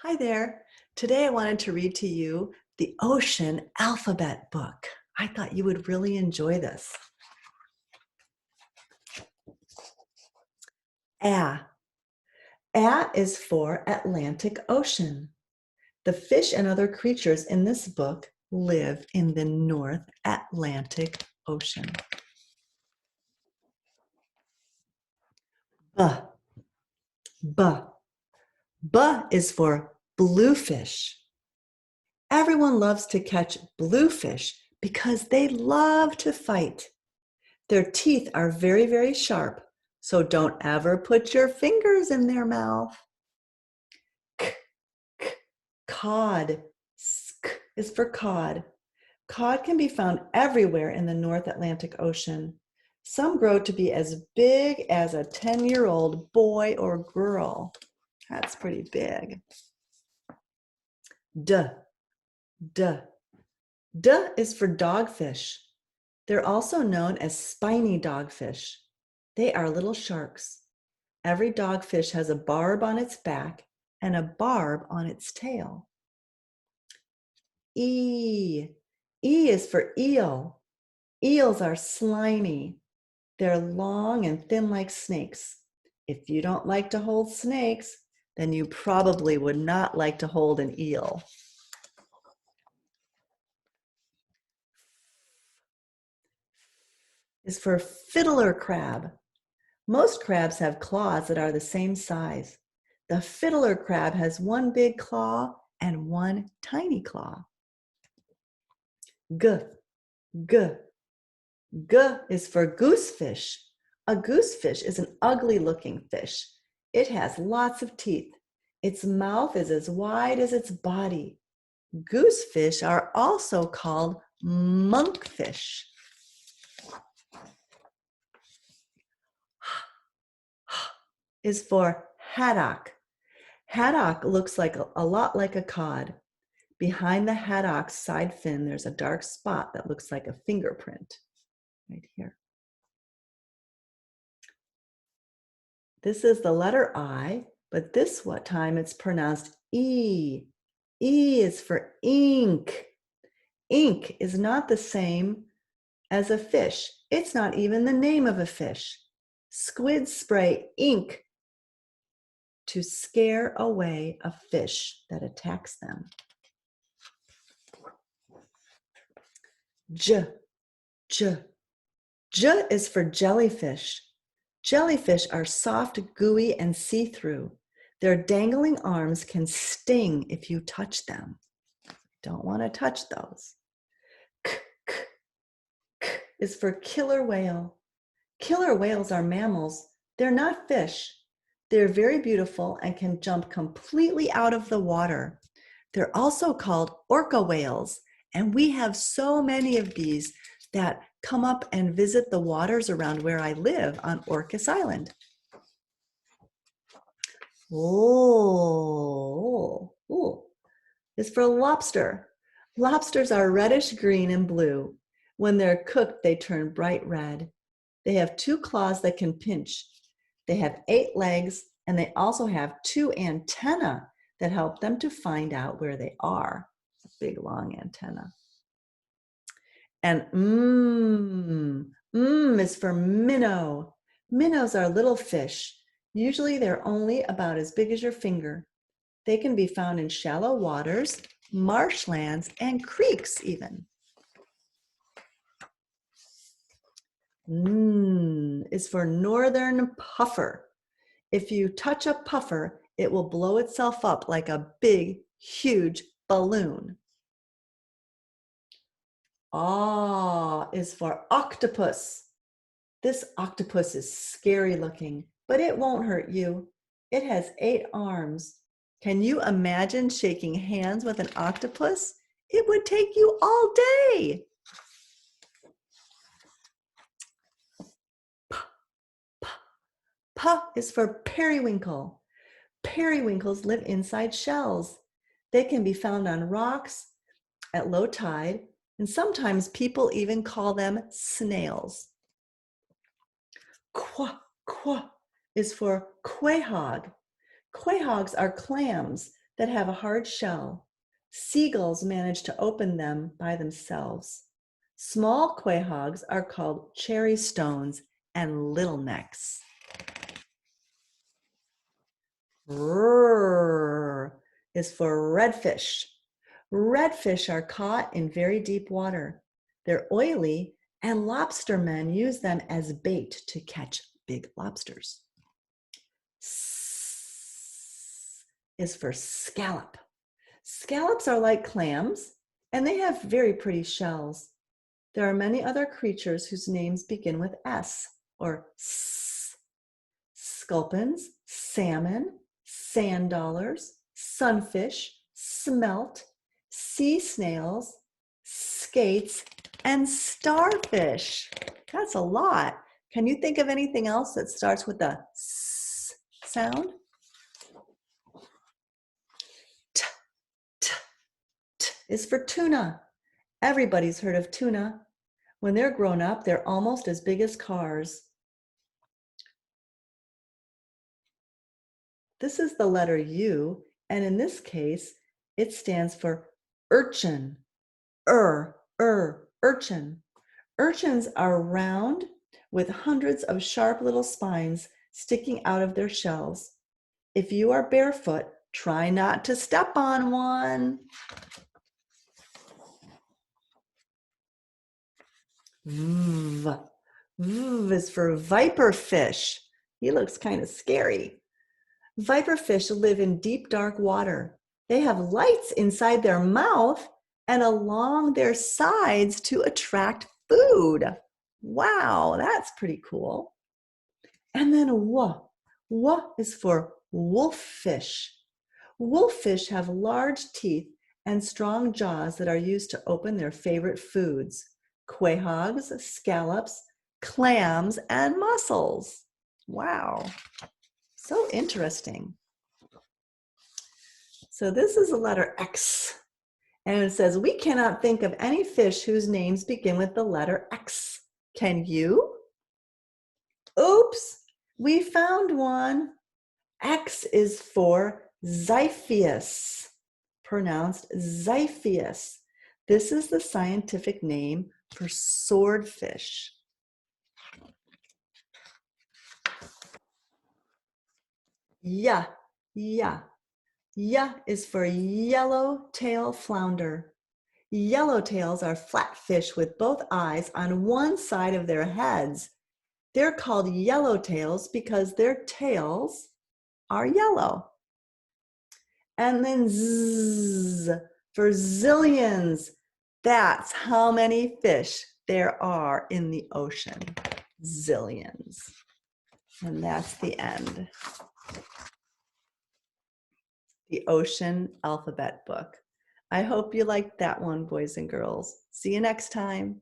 Hi there. Today I wanted to read to you the Ocean Alphabet book. I thought you would really enjoy this. A. A is for Atlantic Ocean. The fish and other creatures in this book live in the North Atlantic Ocean. B. B. B is for Bluefish. Everyone loves to catch bluefish because they love to fight. Their teeth are very, very sharp, so don't ever put your fingers in their mouth. K, k, cod. Sk is for cod. Cod can be found everywhere in the North Atlantic Ocean. Some grow to be as big as a 10-year-old boy or girl. That's pretty big. D, D. D is for dogfish. They're also known as spiny dogfish. They are little sharks. Every dogfish has a barb on its back and a barb on its tail. E. E is for eel. Eels are slimy. They're long and thin like snakes. If you don't like to hold snakes, then you probably would not like to hold an eel. Is for fiddler crab. Most crabs have claws that are the same size. The fiddler crab has one big claw and one tiny claw. G, G. G is for goosefish. A goosefish is an ugly looking fish. It has lots of teeth. Its mouth is as wide as its body. Goosefish are also called monkfish. Is for haddock. Haddock looks like a lot like a cod. Behind the haddock's side fin, there's a dark spot that looks like a fingerprint right here. This is the letter I, but this time it's pronounced E. E is for ink. Ink is not the same as a fish. It's not even the name of a fish. Squids spray ink to scare away a fish that attacks them. J, J. J is for jellyfish. Jellyfish are soft, gooey, and see-through. Their dangling arms can sting if you touch them. Don't want to touch those. K, k, k is for killer whale. Killer whales are mammals. They're not fish. They're very beautiful and can jump completely out of the water. They're also called orca whales, and we have so many of these that come up and visit the waters around where I live on Orcas Island. Oh, is for lobster. Lobsters are reddish green and blue. When they're cooked, they turn bright red. They have 2 claws that can pinch. They have 8 legs, and they also have 2 antennae that help them to find out where they are. A big long antenna. And is for minnow. Minnows are little fish. Usually they're only about as big as your finger. They can be found in shallow waters, marshlands, and creeks even. Is for northern puffer. If you touch a puffer, it will blow itself up like a big, huge balloon. Is for octopus. This octopus is scary looking, but it won't hurt you. It has 8 arms. Can you imagine shaking hands with an octopus? It would take you all day. P is for periwinkle. Periwinkles live inside shells. They can be found on rocks at low tide, and sometimes people even call them snails. Quah is for quahog. Quahogs are clams. that have a hard shell. Seagulls manage to open them by themselves. Small quahogs are called cherry stones and little necks. R is for redfish. Redfish are caught in very deep water. They're oily, and lobstermen use them as bait to catch big lobsters. S is for scallop. Scallops are like clams, and they have very pretty shells. There are many other creatures whose names begin with S or S. Sculpins, salmon, sand dollars, sunfish, smelt, sea snails, skates, and starfish. That's a lot. Can you think of anything else that starts with a S sound? T, t, t is for tuna. Everybody's heard of tuna. When they're grown up, they're almost as big as cars. This is the letter U, and in this case, it stands for urchin. Urchin. Urchins are round with hundreds of sharp little spines sticking out of their shells. If you are barefoot, try not to step on one. V. V is for viperfish. He looks kind of scary. Viperfish live in deep, dark water. They have lights inside their mouth and along their sides to attract food. Wow, that's pretty cool. And then W. W is for wolffish. Wolffish have large teeth and strong jaws that are used to open their favorite foods: quahogs, scallops, clams, and mussels. Wow, so interesting. So this is the letter X, and it says, we cannot think of any fish whose names begin with the letter X. Can you? Oops, we found one. X is for Zacchaeus, pronounced Zacchaeus. This is the scientific name for swordfish. Yeah. Y is for Yellowtail Flounder. Yellowtails are flat fish with both eyes on one side of their heads. They're called yellowtails because their tails are yellow. And then Z for zillions. That's how many fish there are in the ocean. Zillions. And that's the end. The Ocean Alphabet Book. I hope you liked that one, boys and girls. See you next time.